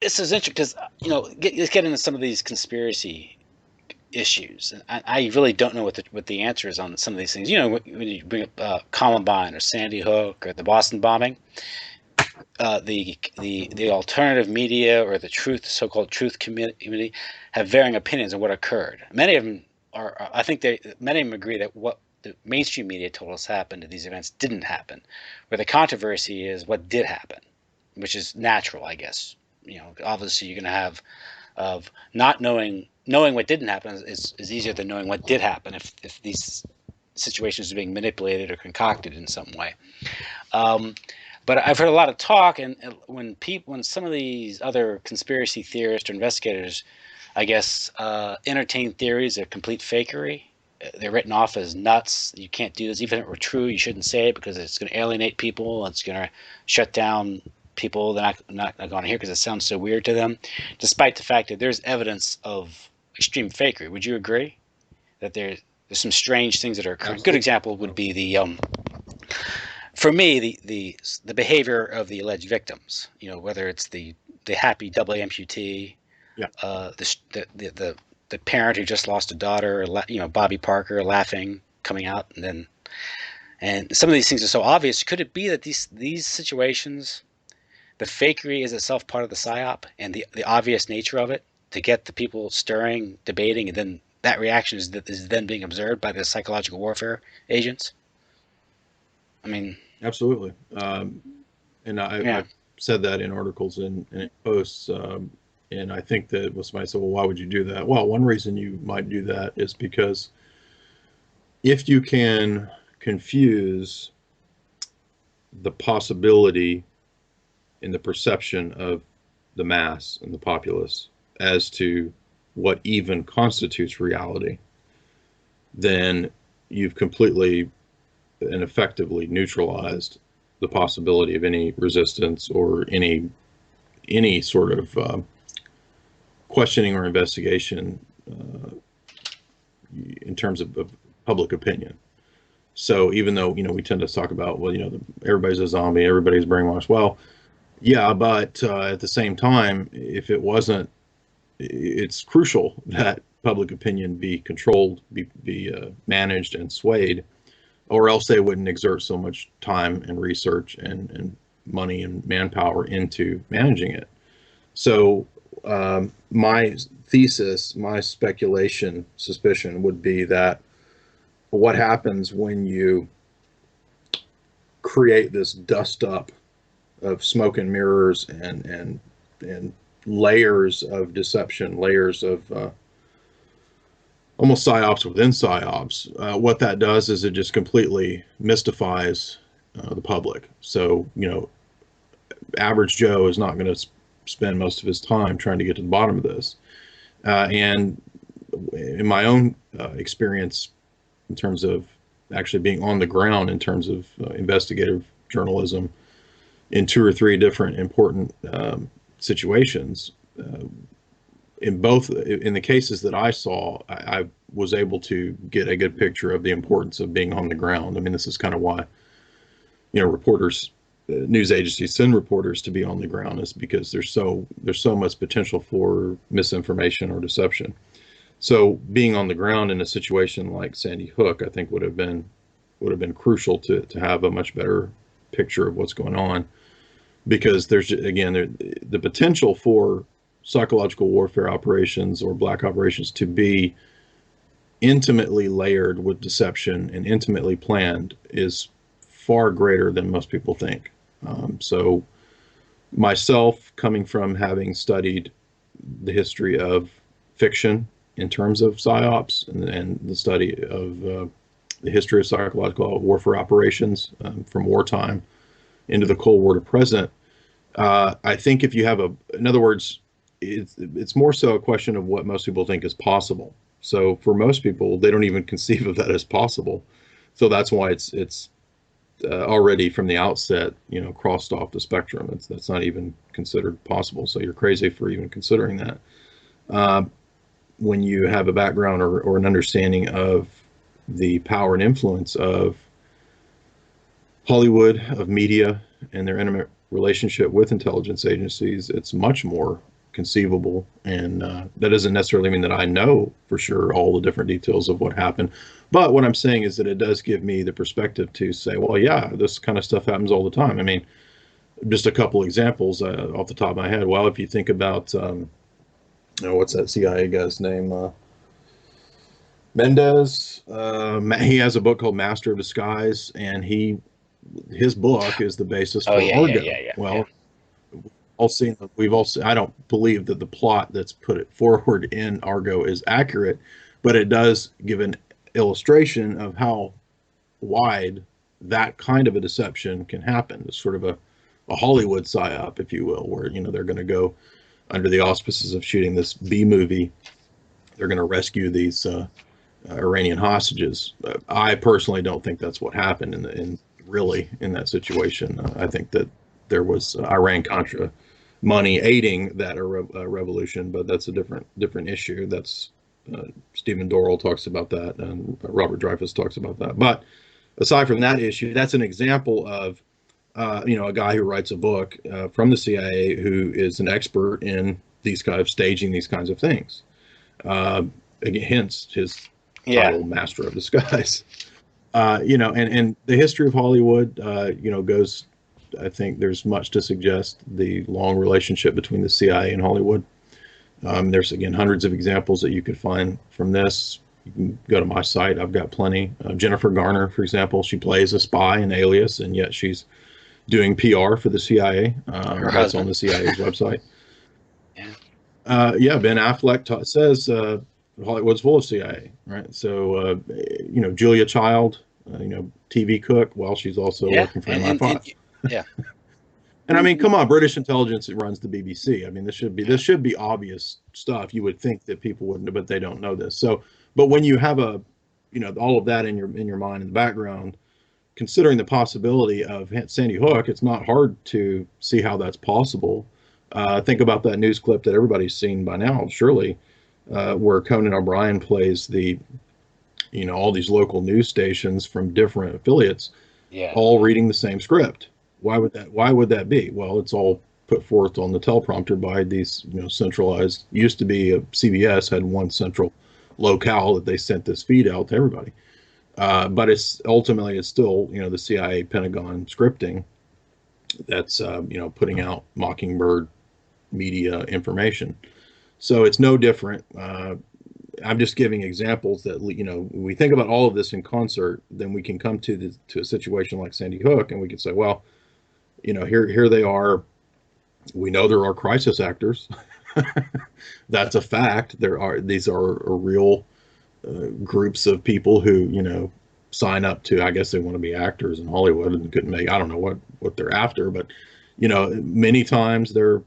this is interesting because let's get into some of these conspiracy issues. And I really don't know what the answer is on some of these things. When you bring up Columbine or Sandy Hook or the Boston bombing, the alternative media or the so-called truth community have varying opinions on what occurred. Many of them many of them agree that what the mainstream media told us happened at these events didn't happen. Where the controversy is what did happen, which is natural, I guess. Obviously you're going to have of not knowing what didn't happen is easier than knowing what did happen if these situations are being manipulated or concocted in some way. But I've heard a lot of talk, and when some of these other conspiracy theorists or investigators, I guess, entertain theories of complete fakery, they're written off as nuts. You can't do this. Even if it were true, you shouldn't say it because it's going to alienate people. It's going to shut down people. They're not going to hear because it sounds so weird to them, despite the fact that there's evidence of extreme fakery. Would you agree that there's some strange things that are occurring? A good example would be for me, the behavior of the alleged victims, whether it's the happy double amputee, the parent who just lost a daughter, Bobby Parker laughing, coming out, and some of these things are so obvious. Could it be that these situations, the fakery is itself part of the Psy-Op and the obvious nature of it to get the people stirring, debating, and then that reaction is then being observed by the psychological warfare agents? I mean, absolutely. And I've said that in articles and in posts. And I think that when somebody said, well, why would you do that? Well, one reason you might do that is because if you can confuse the possibility in the perception of the mass and the populace as to what even constitutes reality, then you've completely and effectively neutralized the possibility of any resistance or any sort of questioning or investigation in terms of public opinion. So even though we tend to talk about, well, everybody's a zombie, everybody's brainwashed. Well, yeah, but at the same time, if it wasn't, it's crucial that public opinion be controlled, be managed and swayed, or else they wouldn't exert so much time and research and money and manpower into managing it. So my thesis, my suspicion would be that what happens when you create this dust up of smoke and mirrors and layers of deception, layers of almost Psy-Ops within Psy-Ops, what that does is it just completely mystifies the public. So, average Joe is not going to spend most of his time trying to get to the bottom of this. And in my own experience, in terms of actually being on the ground, in terms of investigative journalism, in 2 or 3 different important situations, in the cases that I saw, I was able to get a good picture of the importance of being on the ground. I mean, this is kind of why, reporters, news agencies send reporters to be on the ground, is because there's so much potential for misinformation or deception. So being on the ground in a situation like Sandy Hook, I think would have been crucial to have a much better picture of what's going on, because there's, again, the potential for psychological warfare operations or black operations to be intimately layered with deception and intimately planned is far greater than most people think. So myself, coming from having studied the history of fiction in terms of Psy-Ops and the study of the history of psychological warfare operations from wartime into the Cold War to present, I think if you have in other words, it's more so a question of what most people think is possible. So for most people, they don't even conceive of that as possible. So that's why it's already from the outset, crossed off the spectrum. That's not even considered possible. So you're crazy for even considering that. When you have a background or an understanding of the power and influence of Hollywood, of media, and their intimate relationship with intelligence agencies, it's much more conceivable. And that doesn't necessarily mean that I know for sure all the different details of what happened. But what I'm saying is that it does give me the perspective to say, well, yeah, this kind of stuff happens all the time. I mean, just a couple examples off the top of my head. Well, if you think about, what's that CIA guy's name? Mendez. He has a book called Master of Disguise, and his book is the basis for Argo. Well, we've all seen, I don't believe that the plot that's put forward in Argo is accurate, but it does give an illustration of how wide that kind of a deception can happen. It's sort of a Hollywood psyop, if you will, where they're going to go under the auspices of shooting this B movie. They're going to rescue these Iranian hostages. I personally don't think that's what happened in that situation. I think that there was Iran-Contra money aiding that revolution, but that's a different issue. That's Stephen Dorrell talks about that, and Robert Dreyfuss talks about that. But aside from that issue, that's an example of a guy who writes a book from the CIA who is an expert in these kind of staging these kinds of things. Again, hence his title, Master of Disguise. And the history of Hollywood, goes. I think there's much to suggest the long relationship between the CIA and Hollywood. There's, again, hundreds of examples that you could find from this. You can go to my site. I've got plenty. Jennifer Garner, for example, she plays a spy in Alias, and yet she's doing PR for the CIA. That's on the CIA's website. Ben Affleck says Hollywood's full of CIA, right? So, Julia Child, TV cook, well, she's also working for MI5. Yeah. And I mean, come on, British intelligence runs the BBC. I mean, this should be obvious stuff. You would think that people wouldn't, but they don't know this. So, but when you have all of that in your mind in the background, considering the possibility of Sandy Hook, it's not hard to see how that's possible. Think about that news clip that everybody's seen by now, surely, where Conan O'Brien plays all these local news stations from different affiliates, all reading the same script. Why would that be? Well, it's all put forth on the teleprompter by these centralized. Used to be CBS had one central locale that they sent this feed out to everybody. But it's still the CIA Pentagon scripting that's putting out Mockingbird media information. So it's no different. I'm just giving examples that we think about all of this in concert, then we can come to a situation like Sandy Hook, and we can say, well, here they are. We know there are crisis actors. That's a fact. These are real groups of people who sign up to. I guess they want to be actors in Hollywood and couldn't make. I don't know what they're after, but many times they're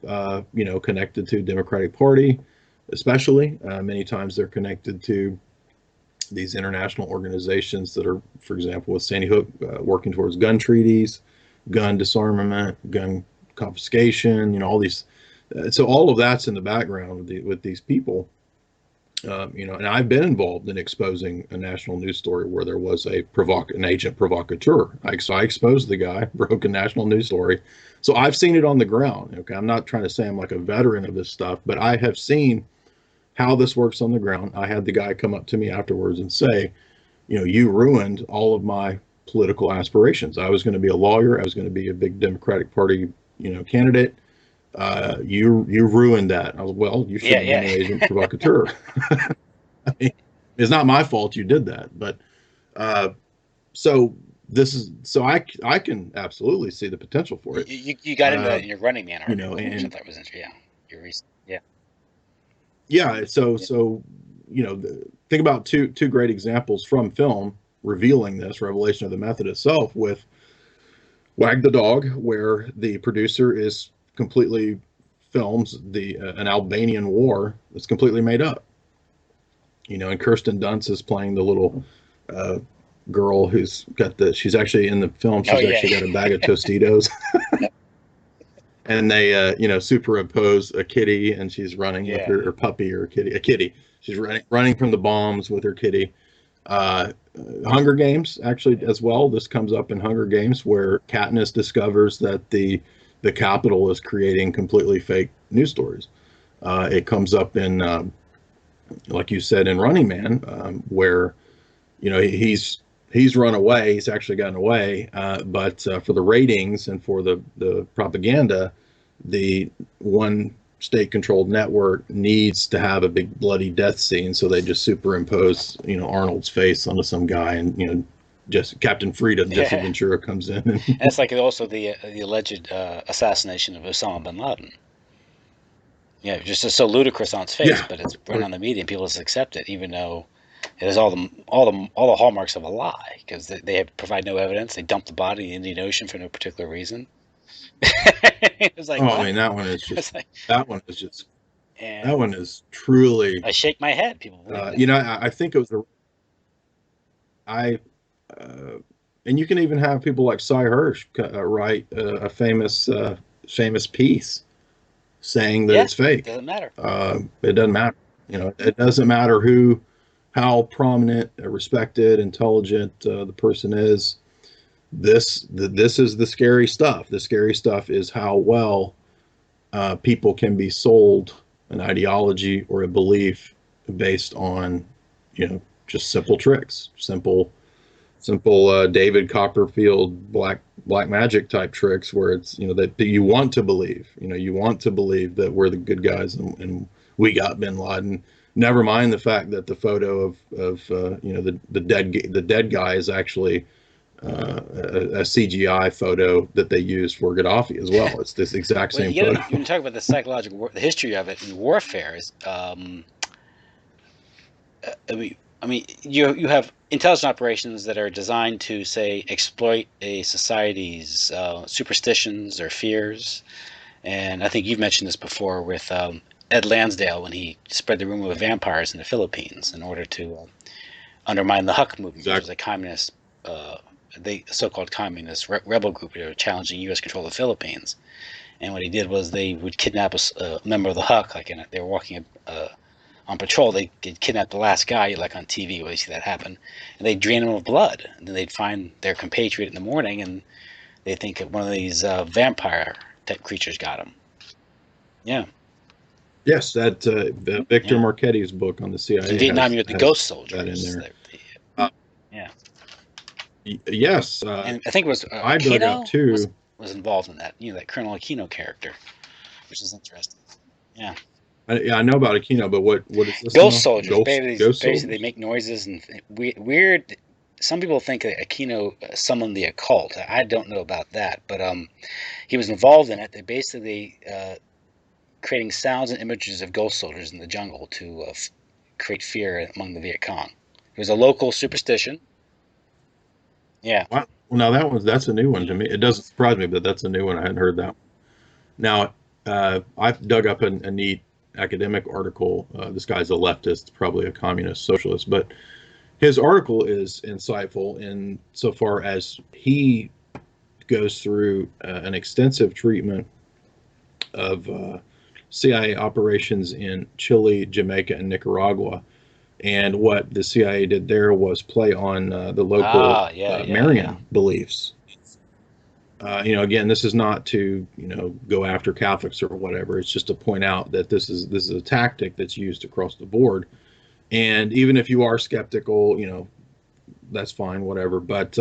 connected to Democratic Party. Especially, many times they're connected to these international organizations that are, for example, with Sandy Hook, working towards gun treaties, gun disarmament, gun confiscation, all these. So all of that's in the background with these people. And I've been involved in exposing a national news story where there was an agent provocateur. So I exposed the guy, broke a national news story. So I've seen it on the ground. Okay, I'm not trying to say I'm like a veteran of this stuff, but I have seen how this works on the ground. I had the guy come up to me afterwards and say, you ruined all of my political aspirations. I was going to be a lawyer. I was going to be a big Democratic Party, candidate. You ruined that. I was, well, you should have been an agent provocateur. I mean, it's not my fault you did that, but so I can absolutely see the potential for it. You got into that in your Running Man article. And that was interesting. So think about two great examples from film revealing this revelation of the method itself with Wag the Dog, where the producer films an Albanian war that's completely made up. And Kirsten Dunst is playing the little girl who's she's actually in the film. She's got a bag of Tostitos. And they, superimpose a kitty, and she's running with her puppy or a kitty. She's running from the bombs with her kitty. Hunger Games, actually, as well. This comes up in Hunger Games, where Katniss discovers that the Capitol is creating completely fake news stories. It comes up in, like you said, in Running Man, where he's run away. He's actually gotten away, but for the ratings and for the propaganda, the one state-controlled network needs to have a big bloody death scene, so they just superimpose Arnold's face onto some guy, and just Captain Frida, Jesse Yeah. Ventura comes in. And it's like also the alleged assassination of Osama bin Laden. Yeah, just so ludicrous on its face, Yeah, but it's run on the media and people just accept it, even though it has all the hallmarks of a lie, because they have, provide no evidence. They dump the body in the Indian Ocean for no particular reason. It's like, oh, I what? mean, that one is It's just like, that one is just that and one is truly. I shake my head. People believe that. I think it was I uh, and you can even have people like Cy Hirsch write a famous piece saying that Yeah, it's fake. doesn't matter. It doesn't matter. It doesn't matter how prominent, respected, intelligent the person is. This is the scary stuff. The scary stuff is how well people can be sold an ideology or a belief based on, just simple tricks, simple David Copperfield black magic type tricks, where it's that you want to believe, you want to believe that we're the good guys, and we got Bin Laden. Never mind the fact that the photo of the dead guy is actually a CGI photo that they used for Gaddafi as well. It's this exact Well, same you photo. get when you talk about the psychological, the history of it in warfare is, I mean, you have intelligence operations that are designed to, say, exploit a society's superstitions or fears. And I think you've mentioned this before with Ed Lansdale, when he spread the rumor of vampires in the Philippines in order to undermine the Huck movement, which was Exactly. a communist, the so-called communist rebel group that were challenging U.S. control of the Philippines. And what he did was they would kidnap a member of the Huck, like they were walking on patrol. They'd kidnap the last guy, like on TV, where you see that happen, and they'd drain him of blood. And then they'd find their compatriot in the morning, and they think that one of these vampire type creatures got him. Yeah, Yes, that Victor yeah. Marchetti's book on the In CIA Vietnam, you had the ghost has that in soldiers. there. Uh, Yeah, yes, and I think it was I dug up Aquino was too. was involved in that. That Colonel Aquino character, which is interesting. Yeah. Yeah, I know about Aquino, but what is this Ghost now? soldiers. Ghost Basically, they soldiers? make noises and weird. Some people think that Aquino summoned the occult. I don't know about that, but he was involved in it. They basically creating sounds and images of ghost soldiers in the jungle to create fear among the Viet Cong. It was a local superstition. Yeah. Wow. Well, now that's a new one to me. It doesn't surprise me, but that's a new one. I hadn't heard that. Now, I've dug up a neat academic article. This guy's a leftist, probably a communist socialist, but his article is insightful in so far as he goes through an extensive treatment of CIA operations in Chile, Jamaica, and Nicaragua. And what the CIA did there was play on the local Ah, yeah, yeah, yeah. Marian beliefs. Again, this is not to go after Catholics or whatever. It's just to point out that this is a tactic that's used across the board. And even if you are skeptical, that's fine, whatever. But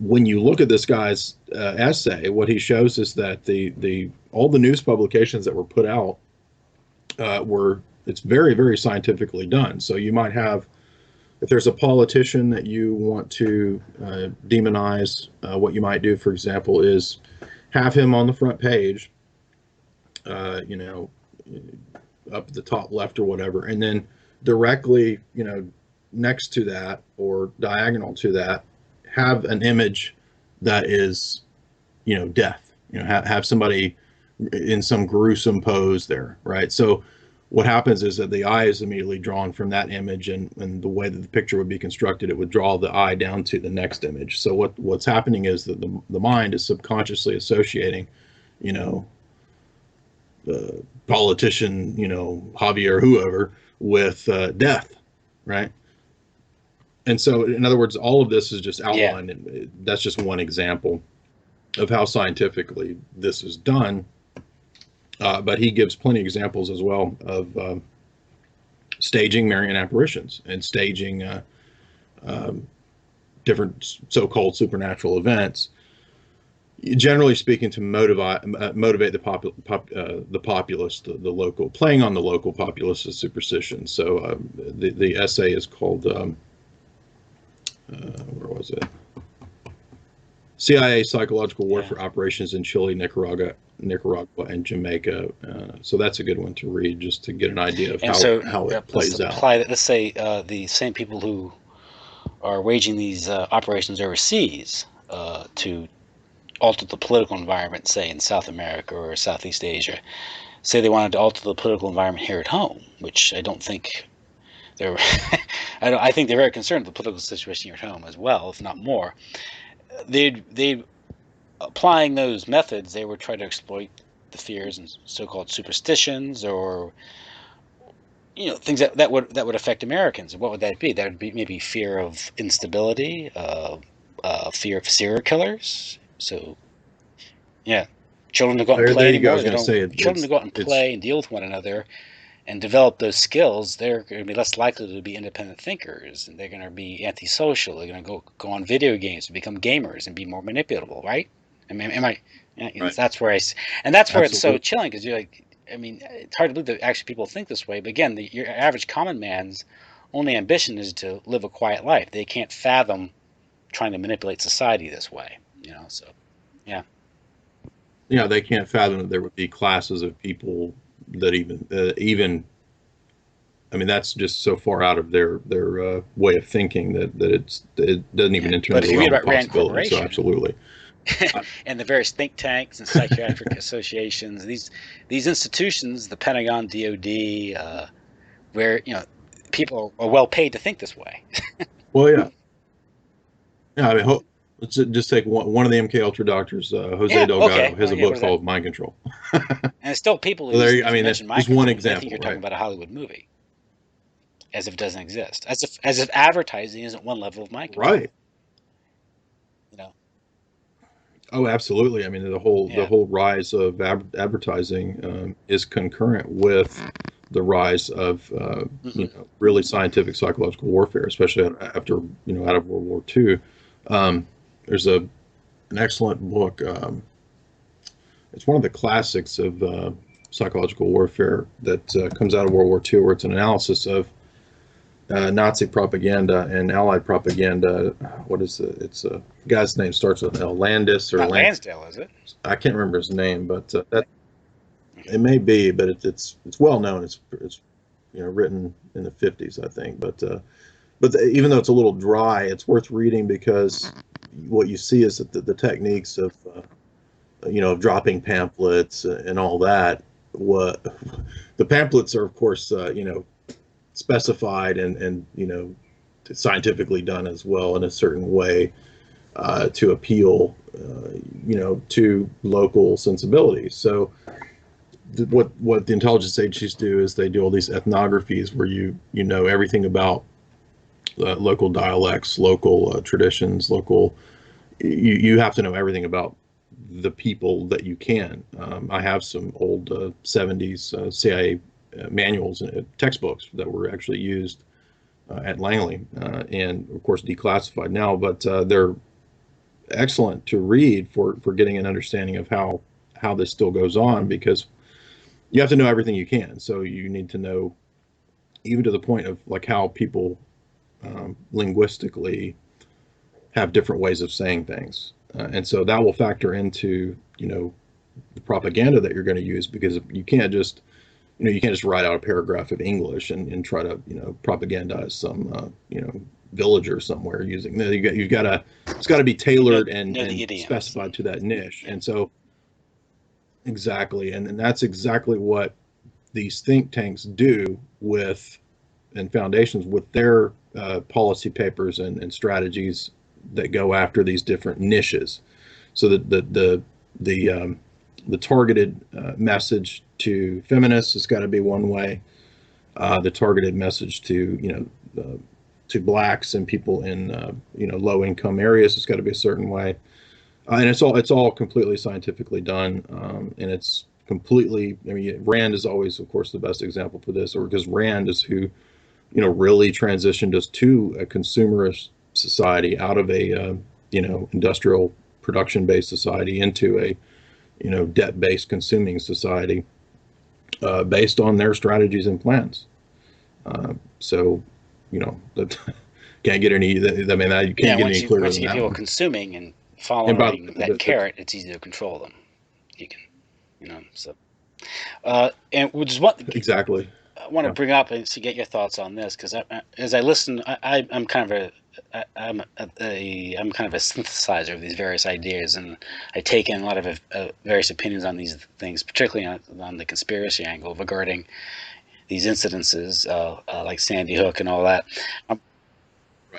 when you look at this guy's essay, what he shows is that the all the news publications that were put out were it's very, very scientifically done. So you might have, if there's a politician that you want to demonize, what you might do, for example, is have him on the front page, you know, up at the top left or whatever, and then directly, next to that or diagonal to that, have an image that is, death. Have somebody in some gruesome pose there, right? So what happens is that the eye is immediately drawn from that image, and the way that the picture would be constructed, it would draw the eye down to the next image. So what's happening is that the mind is subconsciously associating, the politician, Javier, whoever, with death, right? And so, in other words, all of this is just Yeah. outlined, and that's just one example of how scientifically this is done. But he gives plenty of examples as well of staging Marian apparitions and staging um, different so-called supernatural events, generally speaking, to motivate the populace, the local, playing on the local populace's superstition. So the essay is called where was it? CIA psychological warfare operations in Chile, Nicaragua, and Jamaica. So that's a good one to read, just to get an idea of how it plays out. Let's say the same people who are waging these operations overseas to alter the political environment, say in South America or Southeast Asia, say they wanted to alter the political environment here at home, which I don't think they're. I think they're very concerned with the political situation here at home as well, if not more. They applying those methods, they would try to exploit the fears and so-called superstitions, or things that would affect Americans. What would that be? That would be maybe fear of instability, fear of serial killers. So, yeah, children to go out and play anymore. Children to go out and play and deal with one another and develop those skills, they're going to be less likely to be independent thinkers, and they're going to be antisocial. They're going to go on video games and become gamers and be more manipulatable, right? I mean, right. That's where it's so chilling, because you're like, I mean, it's hard to believe that actually people think this way. But again, your average common man's only ambition is to live a quiet life. They can't fathom trying to manipulate society this way, So, yeah. Yeah, they can't fathom that there would be classes of people that even I mean, that's just so far out of their way of thinking that it doesn't even enter into the realm of possibility. So absolutely. And the various think tanks and psychiatric associations, these institutions, the Pentagon, DOD, where people are well paid to think this way. Well, yeah. I mean, let's just take one of the MK Ultra doctors, Jose Delgado, has a book called Mind Control. And it's still people. I mean, that's just one example. I think you're talking about a Hollywood movie, as if it doesn't exist, as if advertising isn't one level of mind control. Right. Oh, absolutely. I mean, the whole rise of advertising is concurrent with the rise of really scientific psychological warfare, especially after out of World War II. There's an excellent book. It's one of the classics of psychological warfare that comes out of World War II, where it's an analysis of Nazi propaganda and Allied propaganda. What is it? It's a guy's name starts with L. Landis or Lansdale, is it? I can't remember his name, but that it may be. But it's well known. It's written in the 50s, I think. But even though it's a little dry, it's worth reading, because what you see is that the techniques of dropping pamphlets and all that. What the pamphlets are, of course, specified and scientifically done as well in a certain way to appeal to local sensibilities. So what the intelligence agencies do is they do all these ethnographies where you know everything about local dialects, local traditions, you have to know everything about the people that you can. I have some old 70s CIA manuals and textbooks that were actually used at Langley and of course declassified now, but they're excellent to read for getting an understanding of how this still goes on, because you have to know everything you can. So you need to know, even to the point of like how people linguistically have different ways of saying things, and so that will factor into the propaganda that you're going to use, because you can't just write out a paragraph of English and try to propagandize some villager somewhere using. It's got to be tailored and specified to that niche. And so exactly, and that's exactly what these think tanks do and foundations with their policy papers and strategies that go after these different niches. So the targeted message to feminists has got to be one way. The targeted message to blacks and people in low income areas has got to be a certain way. And it's all completely scientifically done, and it's completely. I mean, Rand is always, of course, the best example for this, or because Rand is who, really transitioned us to a consumerist society out of a, industrial production-based society into a, debt-based consuming society, based on their strategies and plans. So, that can't get any. I mean, you can't get any clearer once than you get that people one. consuming and And by following that carrot, it's easy to control them. You can, so. And which is what exactly. I want to bring up and to get your thoughts on this, because as I listen, I'm kind of I'm kind of a synthesizer of these various ideas, and I take in a lot of various opinions on these things, particularly on the conspiracy angle regarding these incidences, like Sandy Hook and all that. Right.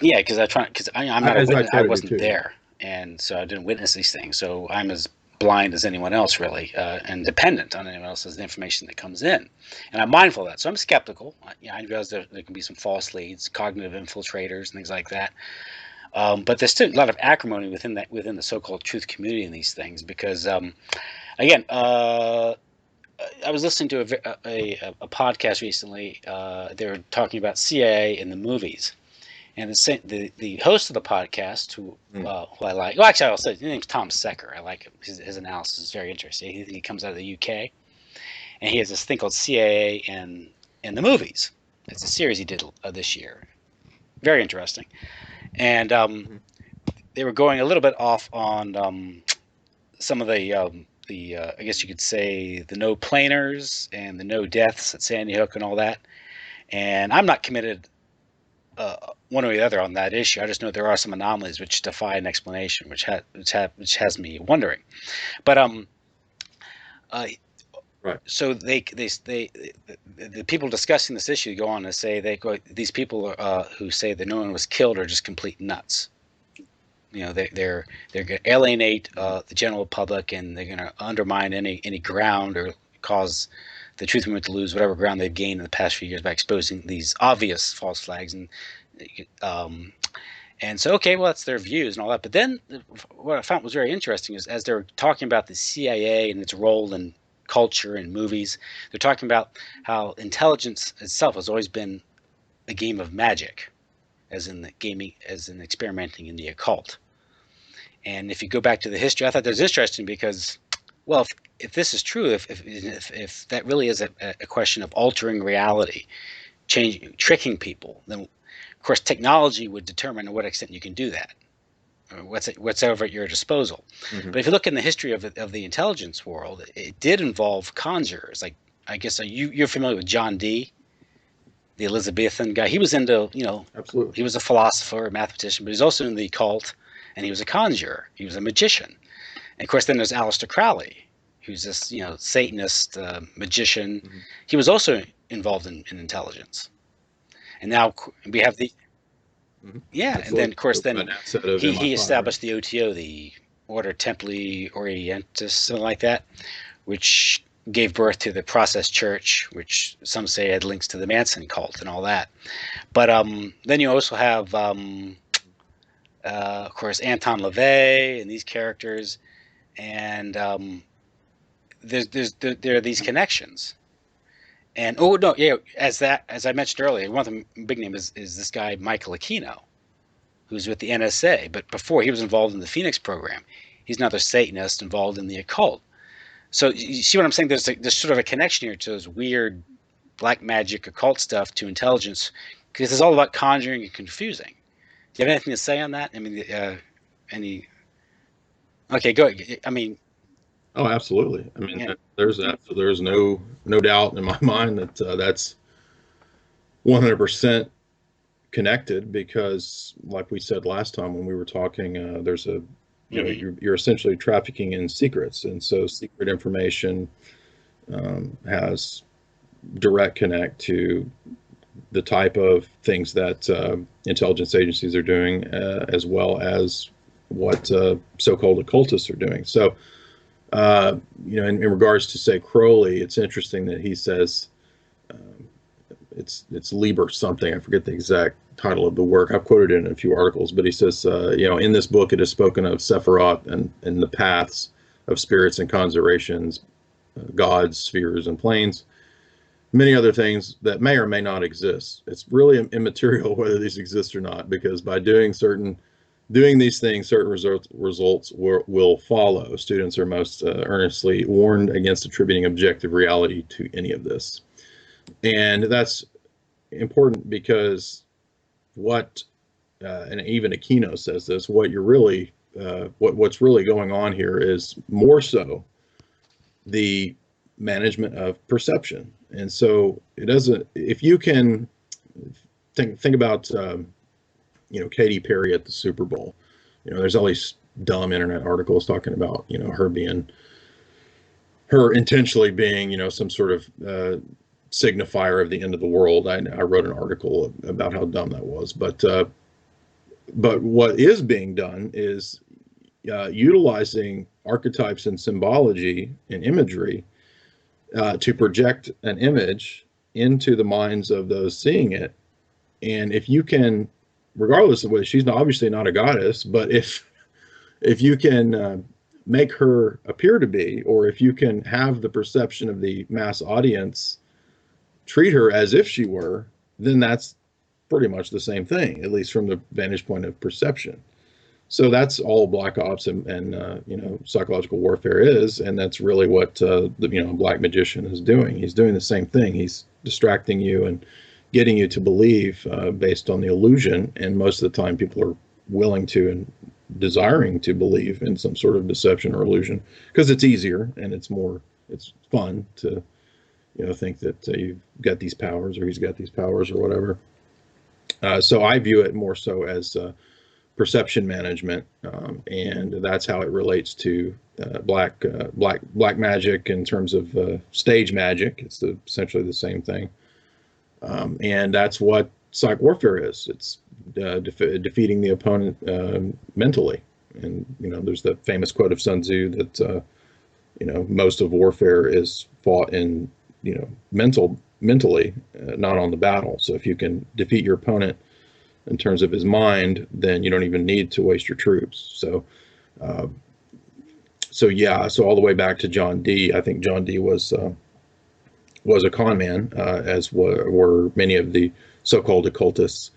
Yeah, because I'm not a witness. I wasn't there, and so I didn't witness these things. So I'm as blind as anyone else, really, and dependent on anyone else's information that comes in. And I'm mindful of that. So I'm skeptical. I realize there can be some false leads, cognitive infiltrators, and things like that. But there's still a lot of acrimony within the so-called truth community in these things, because again, I was listening to a podcast recently. They were talking about CIA in the movies. And the host of the podcast, who I like, well, actually, I'll say his name's Tom Secker. I like him. His analysis is very interesting. He comes out of the UK, and he has this thing called CIA in the movies. It's a series he did this year. Very interesting. And they were going a little bit off on some of the I guess you could say, the no planers and the no deaths at Sandy Hook and all that. And I'm not committed one or the other on that issue. I just know there are some anomalies which defy an explanation, which has me wondering. But right. So the people discussing this issue go on to say these people who say that no one was killed are just complete nuts. They're going to alienate the general public, and they're going to undermine any ground or cause the truth movement to lose whatever ground they've gained in the past few years by exposing these obvious false flags. And so, okay, well, that's their views and all that. But then what I found was very interesting is, as they're talking about the CIA and its role in culture and movies, they're talking about how intelligence itself has always been a game of magic, as in experimenting in the occult. And if you go back to the history, I thought that was interesting because, well, if this is true, if that really is a question of altering reality, tricking people, then of course technology would determine to what extent you can do that, or what's ever at your disposal. Mm-hmm. But if you look in the history of the intelligence world, it did involve conjurers. Like, I guess you're familiar with John Dee, the Elizabethan guy. He was into, absolutely. He was a philosopher, a mathematician, but he was also in the occult, and he was a conjurer. He was a magician. And of course, then there's Aleister Crowley, who's this, Satanist magician. Mm-hmm. He was also involved in intelligence. And now we have the, mm-hmm. Yeah, absolutely. And then of course, he established the OTO, the Order Templi Orientis, something like that, which gave birth to the Process Church, which some say had links to the Manson cult and all that. But then you also have, of course, Anton Lavey and these characters, and there are these connections. And as I mentioned earlier, one of the big names is this guy Michael Aquino, who's with the NSA. But before, he was involved in the Phoenix program. He's another Satanist involved in the occult. So you see what I'm saying? There's sort of a connection here to those weird black magic occult stuff to intelligence, because it's all about conjuring and confusing. Do you have anything to say on that? I mean, any? Okay, go ahead. I mean. Oh, absolutely. I mean, yeah. There's no doubt in my mind that that's 100% connected, because, like we said last time when we were talking, there's a you're essentially trafficking in secrets, and so secret information has direct connect to the type of things that intelligence agencies are doing, as well as what so-called occultists are doing. So, in regards to, say, Crowley, it's interesting that he says it's Liber something. I forget the exact title of the work. I've quoted it in a few articles, but he says, in this book it is spoken of Sephiroth and the paths of spirits and conjurations gods, spheres, and planes, many other things that may or may not exist. It's really immaterial whether these exist or not, because by doing these things, certain results will follow. Students are most earnestly warned against attributing objective reality to any of this. And that's important because and even Aquino says this, what's really going on here is more so the management of perception. And so if you can think about, Katy Perry at the Super Bowl, there's all these dumb internet articles talking about, her intentionally being, some sort of signifier of the end of the world. I wrote an article about how dumb that was, but what is being done is utilizing archetypes and symbology and imagery to project an image into the minds of those seeing it. And if you can, regardless of whether she's obviously not a goddess, but if you can make her appear to be, or if you can have the perception of the mass audience treat her as if she were, then that's pretty much the same thing, at least from the vantage point of perception. So that's all Black Ops and psychological warfare is, and that's really what the Black Magician is doing. He's doing the same thing. He's distracting you and getting you to believe based on the illusion, and most of the time people are willing to and desiring to believe in some sort of deception or illusion because it's easier and it's fun to think that you've got these powers or he's got these powers or whatever. So I view it more so as perception management, and that's how it relates to black magic in terms of stage magic. It's essentially the same thing, and that's what psych warfare is. It's defeating the opponent mentally. And there's the famous quote of Sun Tzu that most of warfare is fought in mentally, not on the battle. So if you can defeat your opponent in terms of his mind, then you don't even need to waste your troops. So all the way back to John Dee. I think John Dee was a con man, as were many of the so-called occultists.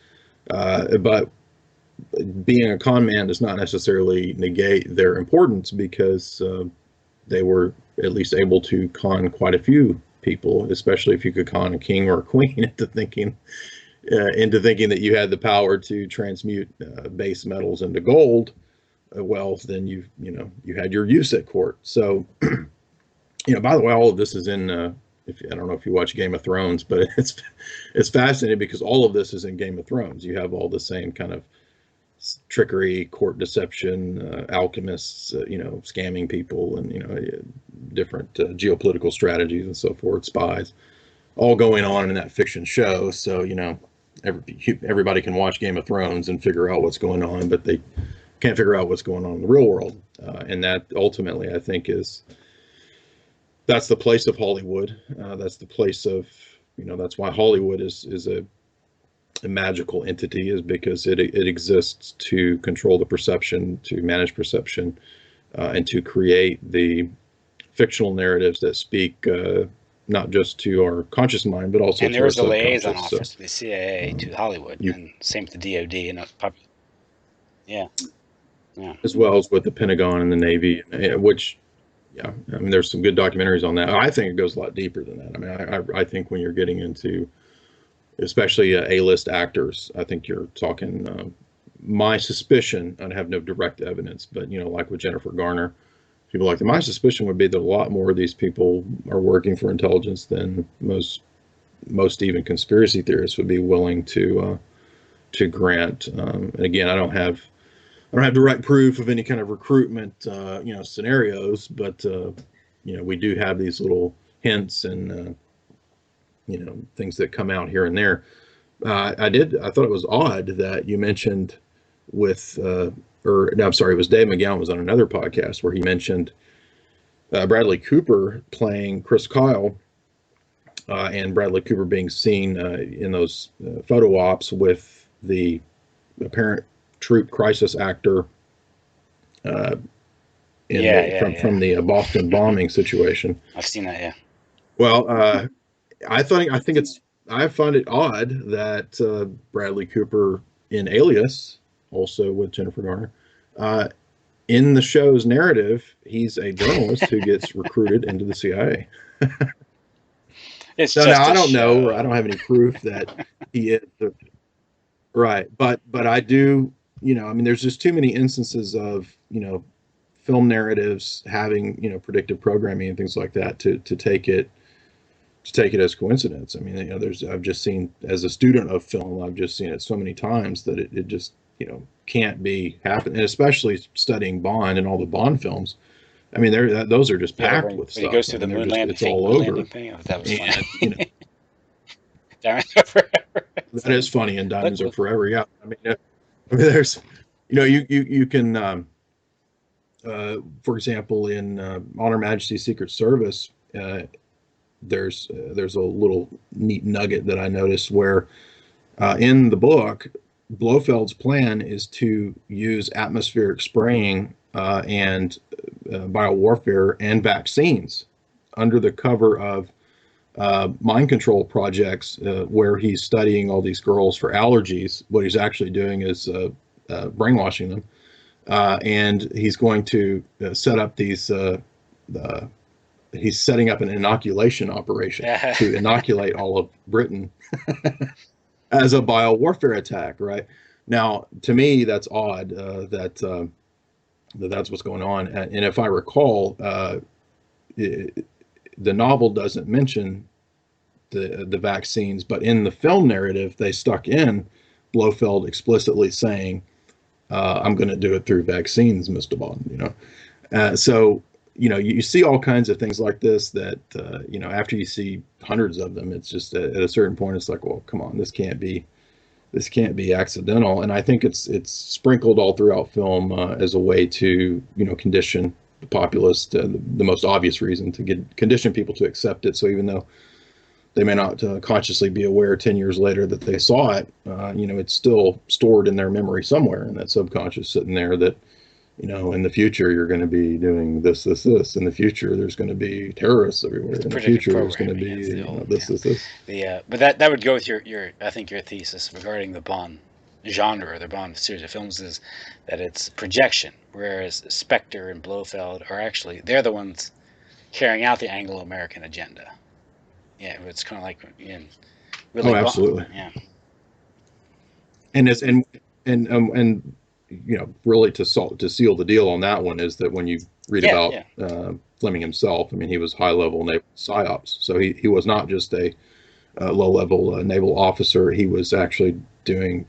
But being a con man does not necessarily negate their importance, because they were at least able to con quite a few people, especially if you could con a king or a queen into thinking that you had the power to transmute base metals into gold. Well, then you had your use at court. So, by the way, all of this is in. I don't know if you watch Game of Thrones, but it's fascinating because all of this is in Game of Thrones. You have all the same kind of trickery, court deception, alchemists, scamming people, and different geopolitical strategies and so forth, spies, all going on in that fiction show. So everybody can watch Game of Thrones and figure out what's going on, but they can't figure out what's going on in the real world. And that ultimately, I think, that's the place of Hollywood. That's the place of, that's why Hollywood is a magical entity, is because it exists to control the perception, to manage perception, and to create the fictional narratives that speak not just to our conscious mind, but also and to our subconscious. And there was a liaison office of the CIA to Hollywood, and same with the DOD, and yeah. As well as with the Pentagon and the Navy, which, there's some good documentaries on that. I think it goes a lot deeper than that. I mean, I think when you're getting into, especially A-list actors, I think you're talking, my suspicion, I have no direct evidence, but, like with Jennifer Garner, people like that, my suspicion would be that a lot more of these people are working for intelligence than most even conspiracy theorists would be willing to grant. And again, I don't have direct proof of any kind of recruitment, scenarios, but, we do have these little hints and, things that come out here and there. I thought it was odd that you mentioned it was Dave McGowan was on another podcast where he mentioned Bradley Cooper playing Chris Kyle, and Bradley Cooper being seen in those photo ops with the apparent troop crisis actor from the Boston bombing situation. I've seen that. Yeah. Well, I find it odd that Bradley Cooper in Alias, also with Jennifer Garner, in the show's narrative, he's a journalist who gets recruited into the CIA. It's now, just I a don't show. know, or I don't have any proof that he is. Right, but I do. I mean, there's just too many instances of film narratives having predictive programming and things like that to take it as coincidence. I mean, I've just seen, as a student of film, I've just seen it so many times that it just can't be happening. And especially studying Bond and all the Bond films. I mean, those are just packed with stuff. When he goes through the moon landing, it's all over. Thing, that was funny. Diamonds Are Forever. That is funny, and Diamonds Are Forever. Yeah, I mean, there's, you can, for example, in On Her Majesty's Secret Service, there's a little neat nugget that I noticed where, in the book, Blofeld's plan is to use atmospheric spraying and biowarfare and vaccines under the cover of mind control projects, where he's studying all these girls for allergies. What he's actually doing is brainwashing them, and he's going to set up these. He's setting up an inoculation operation to inoculate all of Britain as a biowarfare attack. Right now, to me, that's odd that's what's going on. And if I recall, the novel doesn't mention the vaccines, but in the film narrative, they stuck in Blofeld explicitly saying, "I'm going to do it through vaccines, Mr. Bond." So you see all kinds of things like this that after you see hundreds of them, it's just at a certain point, it's like, well, come on, this can't be accidental. And I think it's sprinkled all throughout film as a way to condition the populace. The most obvious reason to condition people to accept it. So even though they may not consciously be aware 10 years later that they saw it, it's still stored in their memory somewhere in that subconscious, sitting there, that in the future you're going to be doing this. In the future there's going to be terrorists everywhere. In the future there's going to be this. But that would go with your I think your thesis regarding the Bond genre, or the Bond series of films, is that it's projection, whereas Spectre and Blofeld are actually, they're the ones carrying out the Anglo-American agenda. Yeah, it's kind of like really. Oh, absolutely. Yeah. And really to seal the deal on that one is that when you read about Fleming himself, I mean, he was high-level naval Psy-Ops, so he was not just a low-level naval officer. He was actually doing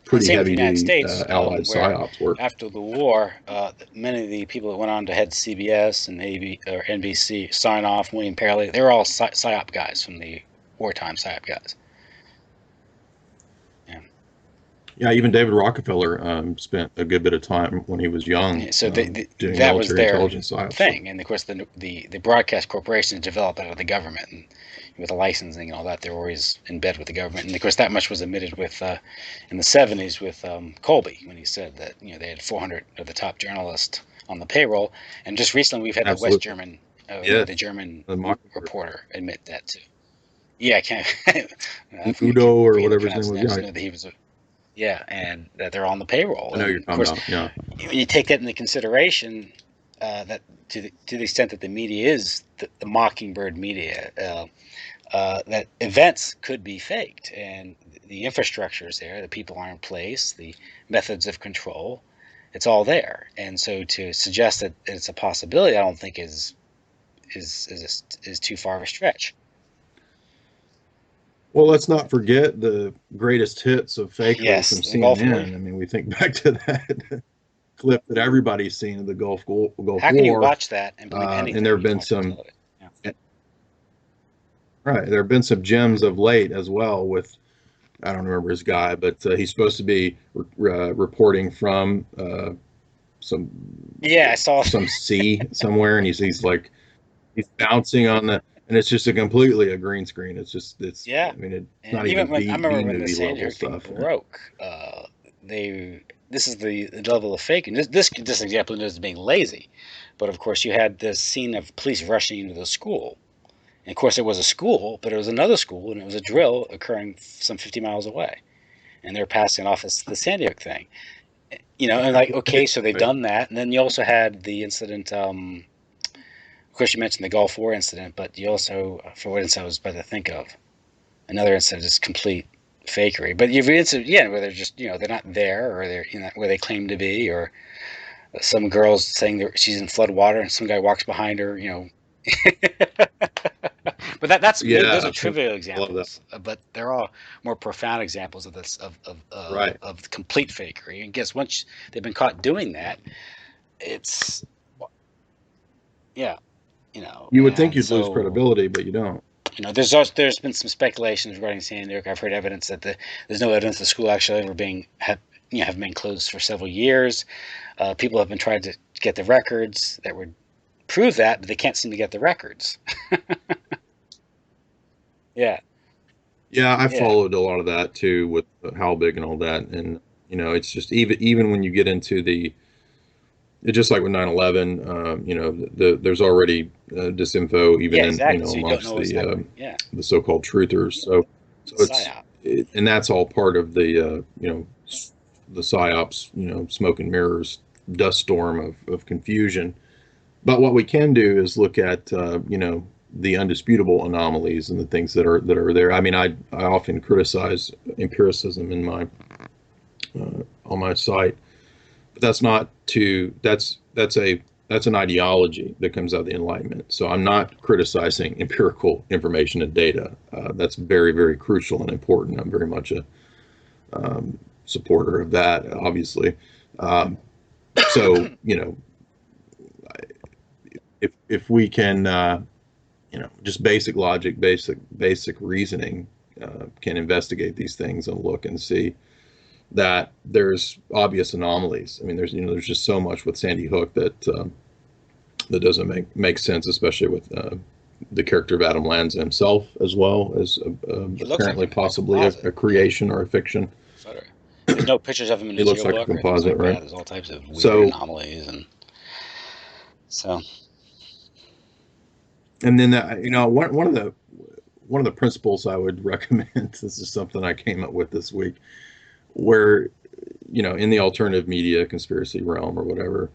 pretty heavy-duty Allied Psy-Ops work. After the war, many of the people that went on to head CBS and NBC, Sign-Off, William Perley, they were all Psy-Op guys from the wartime Psy-Op guys. Yeah, even David Rockefeller spent a good bit of time when he was young. Yeah, so doing that was their thing, and of course the broadcast corporations developed out of the government, and with the licensing and all that, they're always in bed with the government. And of course that much was admitted with in the 70s with Colby, when he said that they had 400 of the top journalists on the payroll, and just recently we've had the West German, the German reporter admit that too. Yeah, I can't. Udo or whatever his name was. Yeah, that he was and that they're on the payroll. I know you're talking about. Yeah. You take that into consideration, that to the extent that the media is the mockingbird media, that events could be faked, and the infrastructure is there, the people are in place, the methods of control, it's all there. And so to suggest that it's a possibility, I don't think is too far of a stretch. Well, let's not forget the greatest hits of fake news from CNN. I mean, we think back to that clip that everybody's seen of the Gulf War. How can you watch that and believe anything? And there have been some, right? There have been some gems of late as well. With, I don't remember his guy, but he's supposed to be reporting from some. Yeah, I saw some sea somewhere, and he's bouncing on the. And it's just completely a green screen. It's I mean, it's not even I remember when the Sand Hurricane broke. They this is the level of fake. And this example is being lazy, but of course you had this scene of police rushing into the school. And of course it was a school, but it was another school, and it was a drill occurring some 50 miles away, and they're passing off as the Sandy Hook thing. And like, okay, so they've done that, and then you also had the incident. Of course, you mentioned the Gulf War incident, but you also, for what incident I was about to think of, another incident is complete fakery. But you've incident, where they're just, they're not there, or they're where they claim to be, or some girl's saying that she's in flood water, and some guy walks behind her, But those are trivial examples. But there are more profound examples of this of complete fakery. And guess once they've been caught doing that, it's you would think you'd lose credibility, but you don't. There's been some speculations regarding Sandy Hook. I've heard evidence that there's no evidence the school actually ever have been closed for several years. People have been trying to get the records that would prove that, but they can't seem to get the records. Yeah, I followed a lot of that too with Halbig and all that, and it's just even when you get into it's just like with 9/11, there's already disinfo even exactly. amongst the so-called truthers. So and that's all part of the the Psy-Ops, smoke and mirrors, dust storm of confusion. But what we can do is look at the undisputable anomalies and the things that are there. I mean, I often criticize empiricism in my on my site, but that's an ideology that comes out of the Enlightenment. So I'm not criticizing empirical information and data. That's very, very crucial and important. I'm very much a supporter of that, obviously. So if we can just basic logic, basic reasoning, can investigate these things and look and see that there's obvious anomalies. I mean, there's just so much with Sandy Hook that doesn't make sense, especially with the character of Adam Lanza himself, as well as apparently possibly a creation or a fiction. There's no pictures of him in his yearbook. He looks like a composite, right? There's all types of weird anomalies, and so. And then one of the principles I would recommend. This is something I came up with this week, where in the alternative media conspiracy realm or whatever,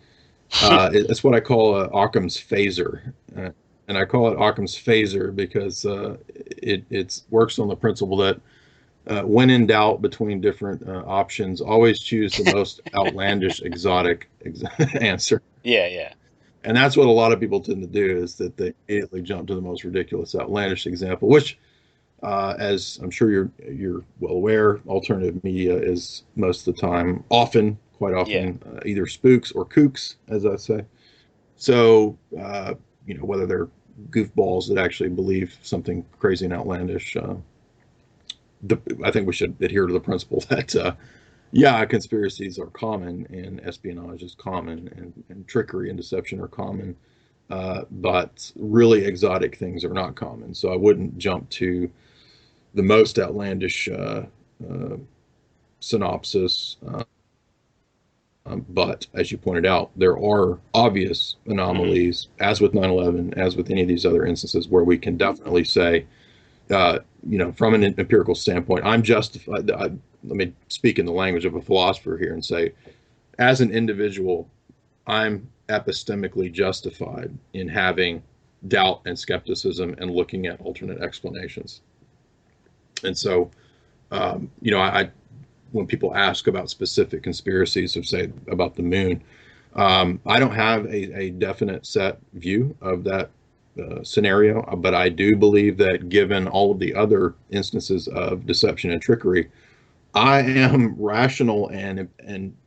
it's what I call Occam's phaser, and I call it Occam's phaser because it works on the principle that when in doubt between different options, always choose the most outlandish, exotic answer. Yeah. And that's what a lot of people tend to do, is that they immediately jump to the most ridiculous, outlandish example, which, as I'm sure you're well aware, alternative media is most of the time, quite often, either spooks or kooks, as I say. So, whether they're goofballs that actually believe something crazy and outlandish, I think we should adhere to the principle that, conspiracies are common, and espionage is common, and trickery and deception are common, but really exotic things are not common. So I wouldn't jump to the most outlandish synopsis, but as you pointed out, there are obvious anomalies, as with 9/11, as with any of these other instances, where we can definitely say, from an empirical standpoint, I'm justified. Let me speak in the language of a philosopher here and say, as an individual, I'm epistemically justified in having doubt and skepticism and looking at alternate explanations. And so, when people ask about specific conspiracies, or say about the moon, I don't have a definite set view of that scenario, but I do believe that given all of the other instances of deception and trickery, I am rational and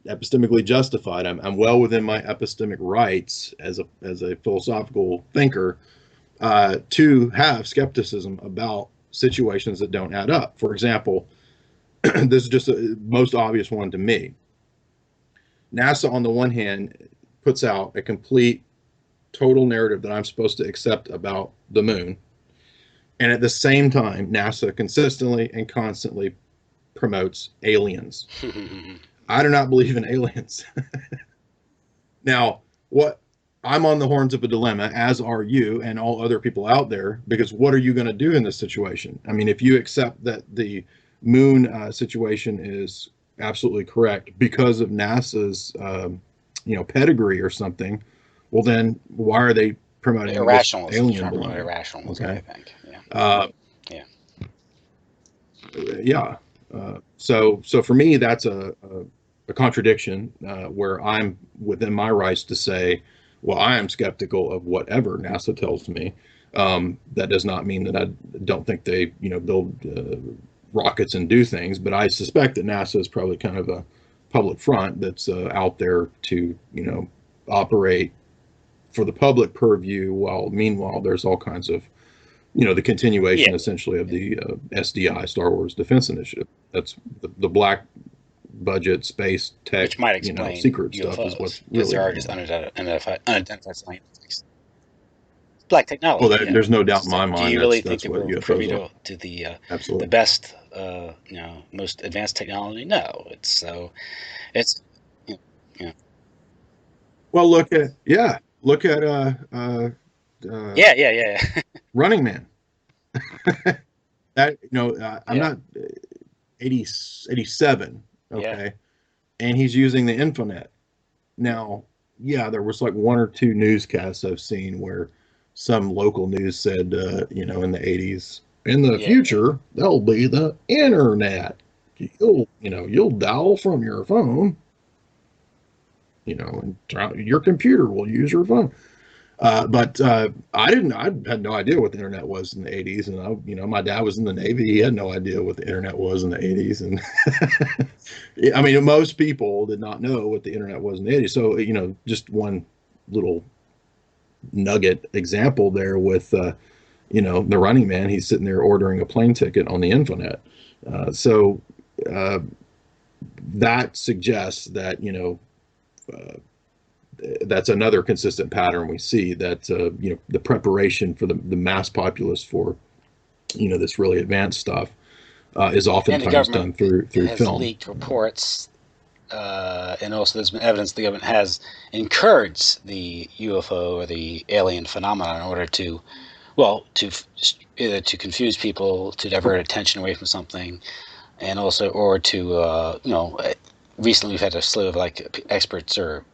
epistemically justified. I'm well within my epistemic rights as a philosophical thinker to have skepticism about situations that don't add up. For example, this is just the most obvious one to me. NASA, on the one hand, puts out a complete, total narrative that I'm supposed to accept about the moon, and at the same time, NASA consistently and constantly promotes aliens. I do not believe in aliens. Now, what I'm on the horns of a dilemma, as are you and all other people out there, because what are you going to do in this situation? I mean, if you accept that the moon situation is absolutely correct because of NASA's, pedigree or something, well, then why are they promoting this Irrationalism. alien Trying to promote baloney? irrationalism, I Okay. think. Yeah. Yeah. Yeah. So for me, that's a contradiction where I'm within my rights to say, well, I am skeptical of whatever NASA tells me. That does not mean that I don't think they, build rockets and do things, but I suspect that NASA is probably kind of a public front that's out there to, operate for the public purview, while meanwhile there's all kinds of, the continuation Yeah. essentially of the SDI, Star Wars Defense Initiative. That's the black budget space tech, Which might explain secret stuff is UFOs what's because really there are going just on. unidentified scientists. Black Well, technology, yeah. there's no doubt in my So, do mind you really think that's that what we're privy UFOs are. to the Absolutely. best, most advanced technology? No, it's you know, Well, look at uh, yeah, yeah, yeah, yeah, Running Man. That I'm yeah, not 80, 87, yeah, okay, and he's using the Infonet. Now, yeah, there was like one or two newscasts I've seen where some local news said, in the 80s, in the yeah, yeah. future, there'll be the internet. You'll dial from your phone, and your computer will use your phone. But I had no idea what the internet was in the 80s. And my dad was in the Navy. He had no idea what the internet was in the 80s. And I mean, most people did not know what the internet was in the 80s. So, just one little nugget example there with, the Running Man. He's sitting there ordering a plane ticket on the Infonet. So uh, that suggests that, uh, that's another consistent pattern we see, that the preparation for the mass populace for this really advanced stuff is And the oftentimes done government through has film. leaked reports, and also there's been evidence the government has encouraged the UFO or the alien phenomenon in order to, well, either to confuse people, to divert attention away from something, and also, or to, recently we've had a slew of like experts or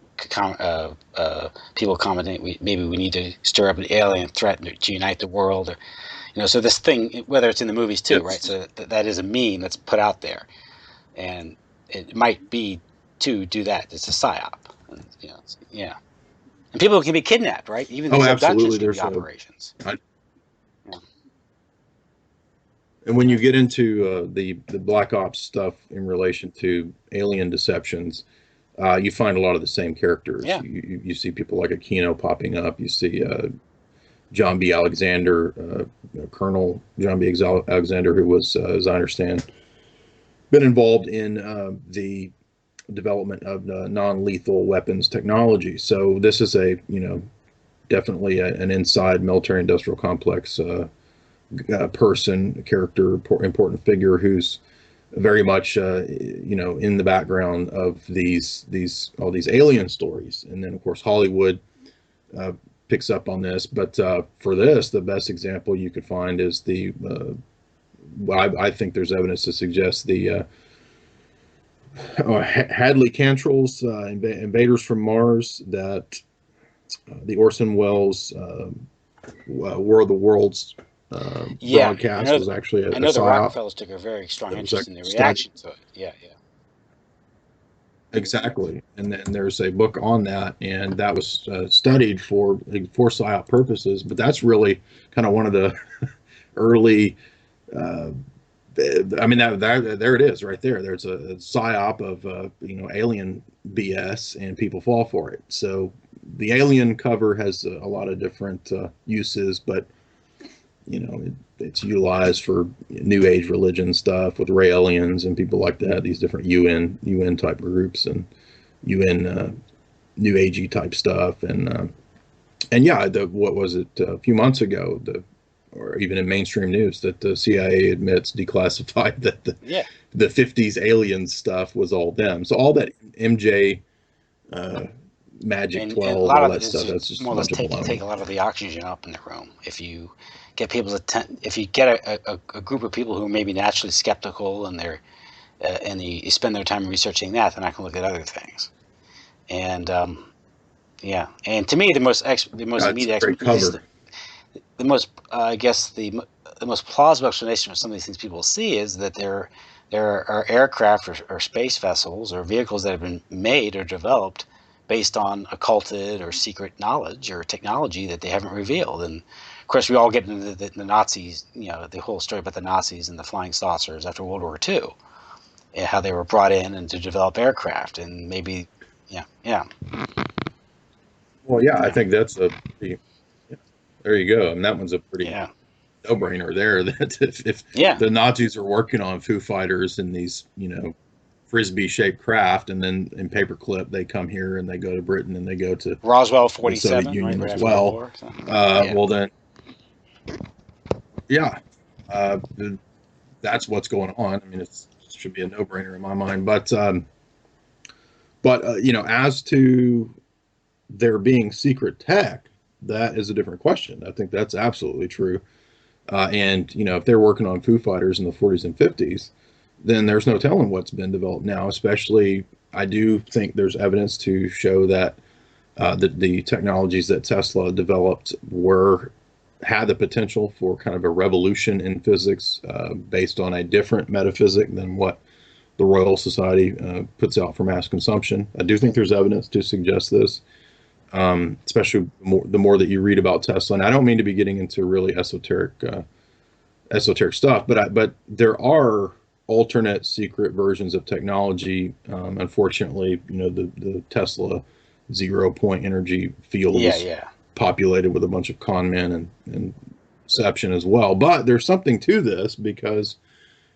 people commenting, maybe we need to stir up an alien threat to unite the world, or so this thing, whether it's in the movies too, right? It's So that is a meme that's put out there, and it might be to do that. It's a psyop, yeah. And people can be kidnapped, right? Even Oh, these abductions absolutely. can be There's operations. Yeah. and when you get into the black ops stuff in relation to alien deceptions, you find a lot of the same characters. Yeah. You see people like Aquino popping up. You see John B. Alexander, Colonel John B. Alexander, who was, as I understand, been involved in the development of non-lethal weapons technology. So this is definitely an inside military-industrial complex person, character, important figure who's very much in the background of all these alien stories. And then of course Hollywood uh, picks up on this. But for this, the best example you could find is I think there's evidence to suggest the Hadley Cantrell's Invaders from Mars, that the Orson Welles War of the Worlds Yeah, broadcast was actually a I know the psyop Rockefellers took a very strong that was interest in the studied. reaction to it. Yeah, yeah. Exactly, and then there's a book on that, and that was studied for psyop purposes. But that's really kind of one of the early. Uh, I mean, there it is, right there. There's a psyop of alien BS, and people fall for it. So the alien cover has a lot of different uses, but it's utilized for new age religion stuff with Raelians and people like that. These different UN type groups and UN new agey type stuff, and yeah, what was it a few months ago? or even in mainstream news, that the CIA admits, declassified, that Yeah. the 50s aliens stuff was all them. So all that MJ, uh, Magic And a 12, lot all of it that is stuff, just that's just a more or less bunch of take baloney. a lot of the oxygen up in the room. If you get if you get a group of people who are maybe naturally skeptical and you spend their time researching that, then I can look at other things. And yeah, and to me, the most That's a immediate great cover. the most I guess the most plausible explanation for some of these things people see is that there are aircraft or space vessels or vehicles that have been made or developed based on occulted or secret knowledge or technology that they haven't revealed. And of course, we all get into the Nazis, the whole story about the Nazis and the flying saucers after World War II, and how they were brought in and to develop aircraft, and maybe, yeah, Well, yeah, I yeah, think that's a pretty, yeah, there you go. And that one's a pretty yeah, no-brainer there. That if yeah. the Nazis are working on Foo Fighters in these, frisbee-shaped craft, and then in paperclip they come here and they go to Britain and they go to Roswell the Soviet 47, right, Union right as after the well. war. So, yeah, Well then, yeah, uh, that's what's going on. I mean, it should be a no-brainer in my mind. But as to there being secret tech, that is a different question. I think that's absolutely true. And if they're working on Foo Fighters in the 40s and 50s, then there's no telling what's been developed now. Especially, I do think there's evidence to show that the technologies that Tesla developed had the potential for kind of a revolution in physics, based on a different metaphysic than what the Royal Society puts out for mass consumption. I do think there's evidence to suggest this, especially the more that you read about Tesla. And I don't mean to be getting into really esoteric stuff, but there are alternate secret versions of technology. Unfortunately, the Tesla 0 point energy field yeah, is yeah, populated with a bunch of con men and deception as well. But there's something to this, because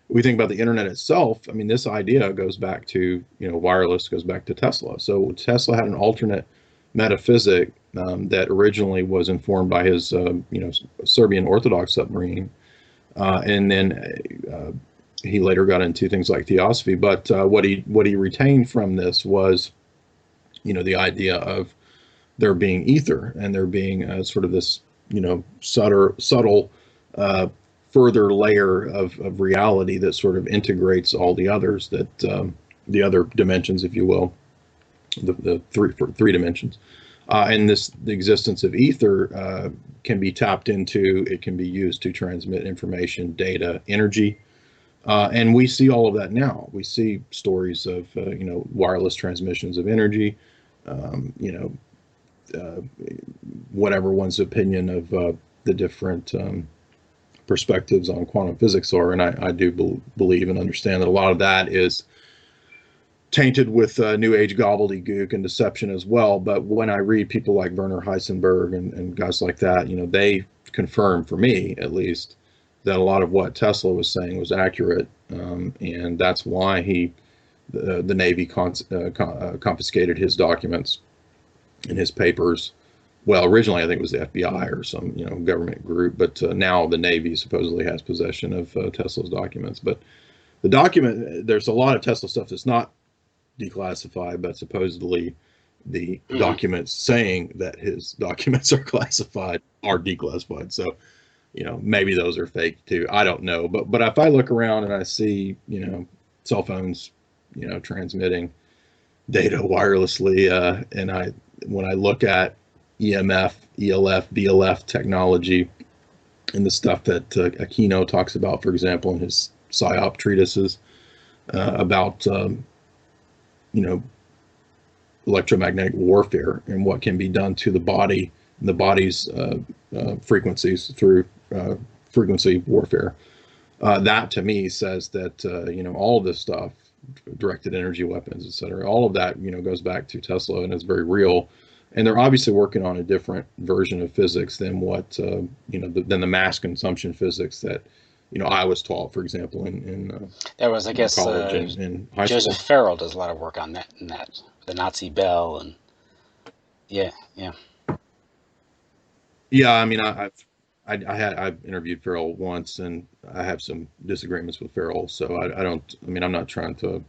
we think about the internet itself. I mean, this idea goes back to, wireless goes back to Tesla. So Tesla had an alternate metaphysic, that originally was informed by his, Serbian Orthodox submarine, and then he later got into things like theosophy. But what he retained from this was, the idea of there being ether, and there being sort of this, subtle uh, further layer of reality that sort of integrates all the others, that the other dimensions, if you will, the three dimensions. And the existence of ether can be tapped into. It can be used to transmit information, data, energy, and we see all of that now. We see stories of wireless transmissions of energy. Um, you know, uh, whatever one's opinion of the different perspectives on quantum physics are, and I do believe and understand that a lot of that is tainted with new age gobbledygook and deception as well. But when I read people like Werner Heisenberg and guys like that, they confirm, for me at least, that a lot of what Tesla was saying was accurate, and that's why the Navy confiscated his documents and his papers. Well, originally I think it was the FBI or some government group, but now the Navy supposedly has possession of Tesla's documents. But there's a lot of Tesla stuff that's not declassified, but supposedly the mm-hmm. documents saying that his documents are classified are declassified. So, maybe those are fake too. I don't know. But if I look around and I see, cell phones, transmitting data wirelessly, and when I look at EMF, ELF, BLF technology, and the stuff that Aquino talks about, for example, in his Psy-Ops treatises, about you know electromagnetic warfare and what can be done to the body and the body's frequencies through frequency warfare. That to me says that all of this stuff, directed energy weapons, etc., all of that goes back to Tesla and is very real. And they're obviously working on a different version of physics than what than the mass consumption physics that I was taught, for example, There was, I in guess, college and in high Joseph school. Farrell does a lot of work on that, the Nazi bell, and yeah, yeah, Yeah, I mean, I've I've interviewed Farrell once, and I have some disagreements with Farrell. So I don't. I mean, I'm not trying to.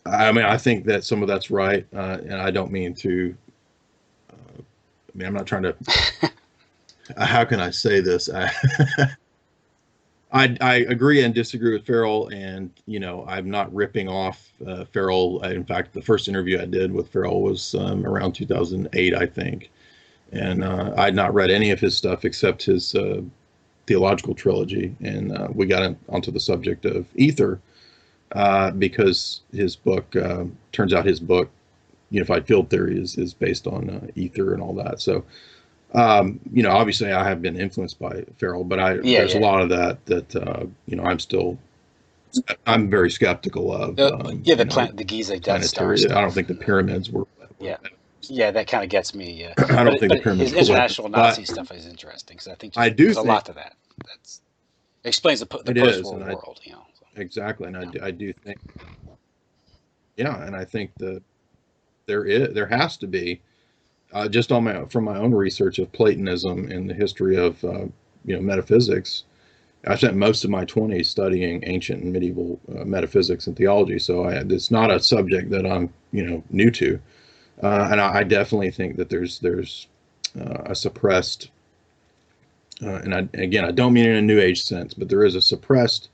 I mean, I think that some of that's right, and I don't mean to. I mean, I'm not trying to. How can I say this? I agree and disagree with Farrell, and I'm not ripping off Farrell. In fact, the first interview I did with Farrell was around 2008, I think, and I'd not read any of his stuff except his theological trilogy, and we got onto the subject of ether because his book turns out his book Unified Field Theory is based on ether and all that. So obviously I have been influenced by Farrell, but there's a lot of that I'm very skeptical of. The Giza Death Star. I don't think the pyramids were. Yeah, that kind of gets me. I don't think the pyramids. His international Nazi stuff is interesting because I think there's a lot to that. That explains the post-war world. So. Exactly, and I do think. Yeah, and I think that there has to be. Just from my own research of Platonism and the history of metaphysics, I spent most of my 20s studying ancient and medieval metaphysics and theology. So it's not a subject that I'm new to, and I definitely think that there's a suppressed, and I don't mean in a New Age sense, but there is a suppressed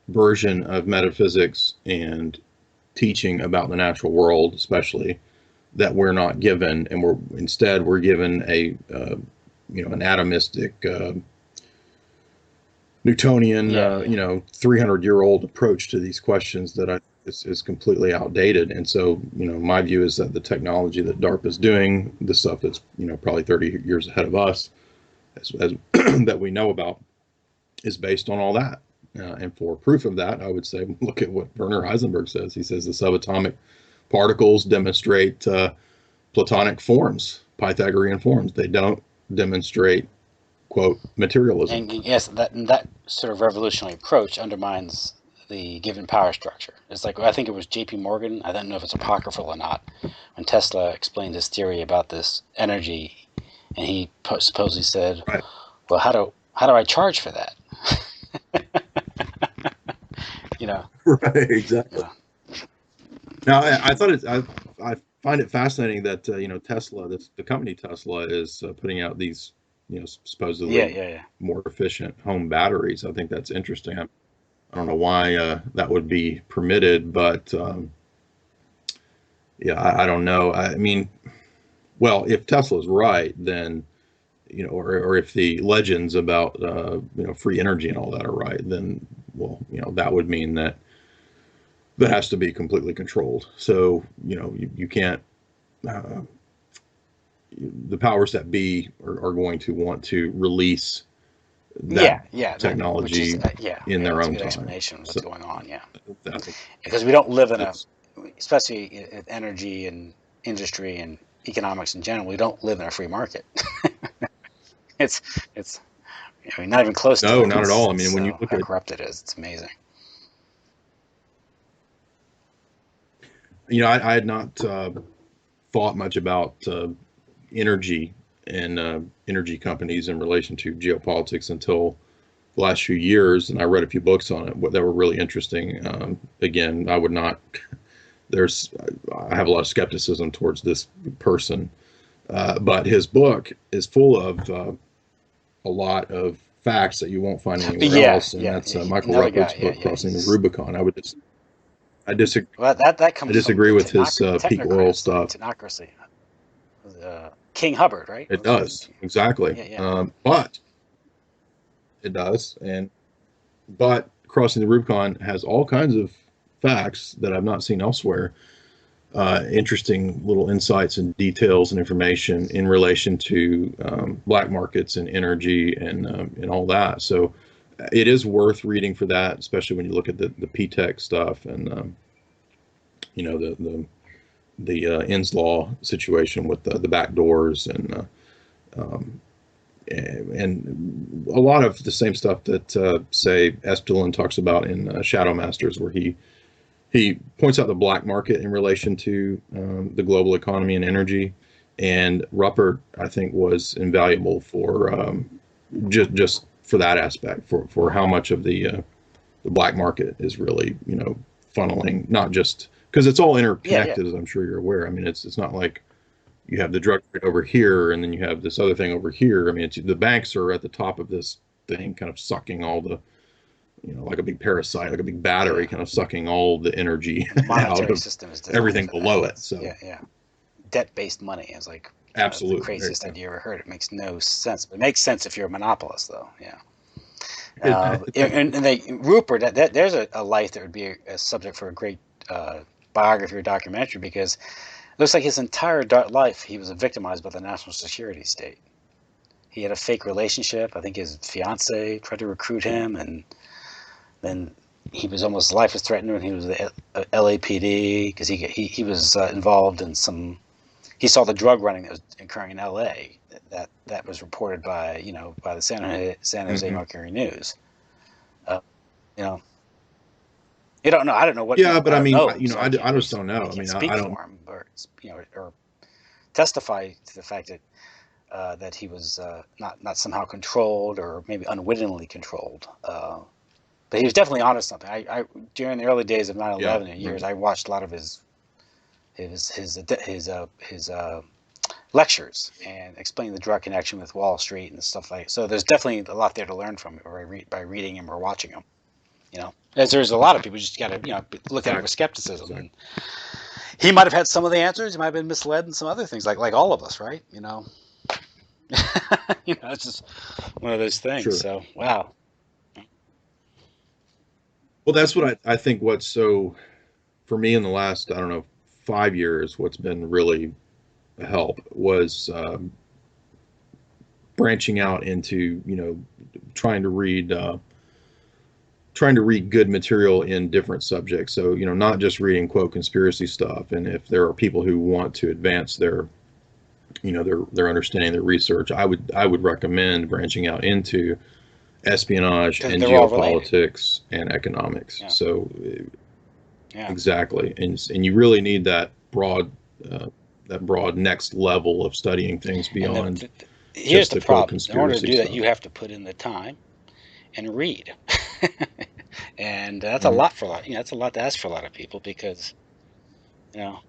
version of metaphysics and teaching about the natural world, especially, that we're not given, and we're given a an atomistic Newtonian 300-year-old approach to these questions that is completely outdated. And so my view is that the technology that DARPA is doing, the stuff that's probably 30 years ahead of us, as that we know about, is based on all that. And for proof of that, I would say look at what Werner Heisenberg says. He says the subatomic particles demonstrate Platonic forms, Pythagorean forms. They don't demonstrate, quote, materialism. And yes, that sort of revolutionary approach undermines the given power structure. It's like, I think it was J.P. Morgan, I don't know if it's apocryphal or not, when Tesla explained his theory about this energy, and he supposedly said, right, well, how do I charge for that? Right, exactly. Now, I thought I find it fascinating that Tesla, the company Tesla, is putting out these supposedly more efficient home batteries. I think that's interesting. I don't know why that would be permitted, but I don't know. I mean, well, if Tesla's right, then or if the legends about free energy and all that are right, then that would mean that has to be completely controlled. So you can't. The powers that be are going to want to release that technology in their own time. Explanation of what's going on, because we don't live in especially in energy and industry and economics in general, we don't live in a free market. it's not even close to it. No, not at all. I mean, when you look how at corrupt it is, it's amazing. I had not thought much about energy and energy companies in relation to geopolitics until the last few years, and I read a few books on it that were really interesting. Again, I would not. I have a lot of skepticism towards this person, but his book is full of a lot of facts that you won't find anywhere else, and that's Michael Ruppler's book, Crossing the Rubicon. I disagree. Well, that comes. I disagree with his peak oil stuff. Technocracy. King Hubbard, right? It does, exactly. But it does, but Crossing the Rubicon has all kinds of facts that I've not seen elsewhere. Interesting little insights and details and information in relation to black markets and energy and all that. So it is worth reading for that, especially when you look at the P-Tech stuff and the Inn's Law situation with the back doors and a lot of the same stuff that say Esplin talks about in Shadow Masters, where he points out the black market in relation to the global economy and energy, And Ruppert, I think, was invaluable for just for that aspect, for how much of the black market is really, funneling, not just because it's all Yeah, yeah, interconnected, as I'm sure you're aware. I mean, it's not like you have the drug trade over here and then you have this other thing over here. I mean, the banks are at the top of this thing, kind of sucking all the, like a big parasite, like a big battery, yeah. kind of sucking all the energy out Monetary of system is designed everything for that. below it. It's, So yeah, yeah. Debt-based money is like the absolutely, there craziest you idea you ever heard. It makes no sense. It makes sense if you're a monopolist, though. Yeah. go. Rupert, there's a life that would be a subject for a great biography or documentary, because it looks like his entire life he was victimized by the national security state. He had a fake relationship. I think his fiance tried to recruit him, and then his life was threatened when he was the LAPD, because he was involved in some. He saw the drug running that was occurring in LA. That was reported by by the San Jose Hmm. Mercury News. Uh, you know, you don't know. I don't know what Yeah, but I I don't mean, know, so I just don't know. I I can't mean, speak I don't. for him, or testify to the fact that he was not somehow controlled, or maybe unwittingly controlled. But he was definitely onto something. I during the early days of Yeah, 9/11 and years, right. I watched a lot of his lectures and explaining the drug connection with Wall Street and stuff like. So there's definitely a lot there to learn from by reading him or watching him. As there's a lot of people, just got to look at it with Exactly. skepticism. Exactly. And he might have had some of the answers. He might have been misled in some other things, like all of us, right? It's just one of those things. Sure. So wow. Well, that's what I think. What's so for me in the last, I don't know, 5 years, what's been really a help was branching out into, trying to read trying to read good material in different subjects. So, not just reading quote conspiracy stuff. And if there are people who want to advance their understanding, their research, I would recommend branching out into espionage Because and they're all related. geopolitics and economics. Yeah, So yeah. exactly, and you really need uh, that broad next level of studying things And beyond here's just the the quote problem. In order to conspiracy do that, stuff. you have to put in the time and read. And that's a Mhm. lot for a lot. That's a lot to ask for a lot of people, because you know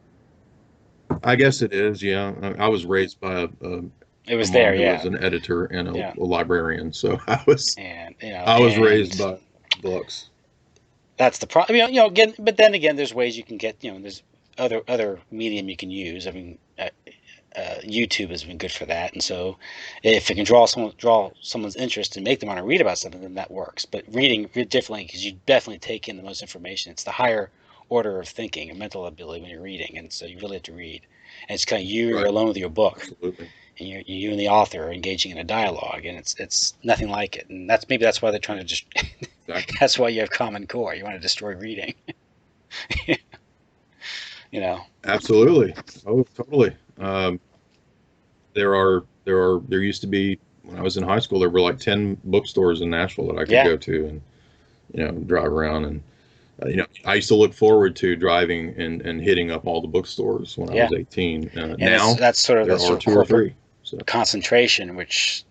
I guess it is. Yeah, I was raised by it a was there. mom who Yeah, was an editor and yeah. a librarian, so I was And I was raised by books. that's the problem. Again, but then again, there's ways you can get. There's other medium you can use. I mean, YouTube has been good for that, and so if it can draw someone's interest and make them want to read about something, then that works. But reading differently, because you definitely take in the most information. It's the higher order of thinking and mental ability when you're reading, and so you really have to read. And it's kind of you're Right. alone with your book, Absolutely. and you and the author are engaging in a dialogue, and it's nothing like it. And that's why they're trying to just. Exactly. That's why you have Common Core. You want to destroy reading. you know. Absolutely. Oh, totally. There used to be when I was in high school. There were like 10 bookstores in Nashville that I could Yeah. go to and drive around and I used to look forward to driving and hitting up all the bookstores when I Yeah. was 18. And Now that's sort of there that are sort of two or corporate three. So. concentration, which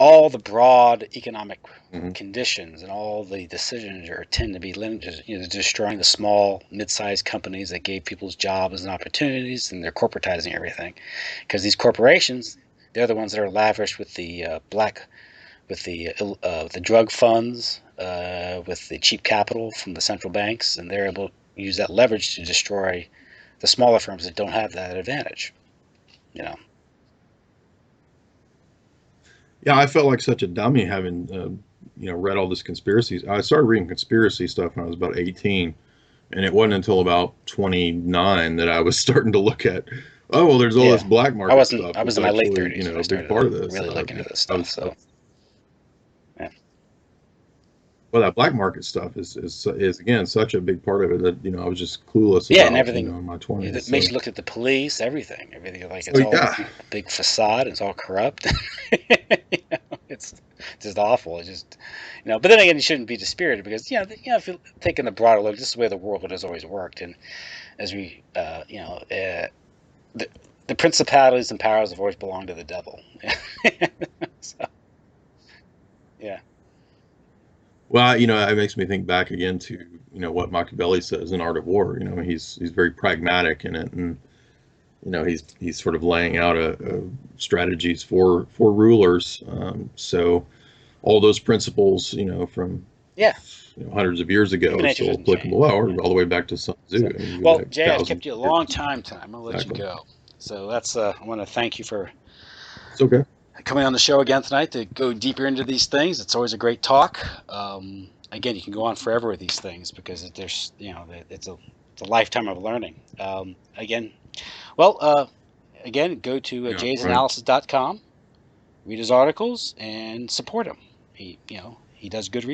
all the broad economic Mhm. conditions and all the decisions tend to be limited, destroying the small, mid-sized companies that gave people's jobs and opportunities, and they're corporatizing everything, because these corporations, they're the ones that are lavish with the drug funds, with the cheap capital from the central banks, and they're able to use that leverage to destroy the smaller firms that don't have that advantage. You know. Yeah, I felt like such a dummy having read all this conspiracies. I started reading conspiracy stuff when I was about 18, and it wasn't until about 29 that I was starting to look at, oh well, there's all this Yeah. black I market wasn't. stuff I was that's in my late actually 30s when I a big started part of this. really looking at this I stuff. was So yeah, Well, that black market stuff is again such a big part of it that I was just clueless yeah, and about everything. in my 20s. It makes So you look at the police, everything like so it's all yeah, a big facade. It's all corrupt. It's just awful. It's just But then again, you shouldn't be dispirited, because if you take in the broader look, this is the way the world has always worked. And as we, the, the principalities and powers have always belonged to the devil. So, yeah. Well, it makes me think back again to what Machiavelli says in Art of War. He's very pragmatic in it, and he's sort of laying out a strategies for rulers. So all those principles, from Yeah. hundreds of years ago Human are nature still doesn't applicable. change. Well, Yeah. all the way back to Sun Tzu. So, I mean, you go well, back Jay, I've kept thousands you a of long years. time tonight. I'm gonna let you Exactly. go. So that's I want to thank you for It's okay. coming on the show again tonight to go deeper into these things. It's always a great talk. Again, you can go on forever with these things because there's it's a lifetime of learning. Again, well, again, go to Yeah, right. jaysanalysis.com, read his articles, and support him. He does good research.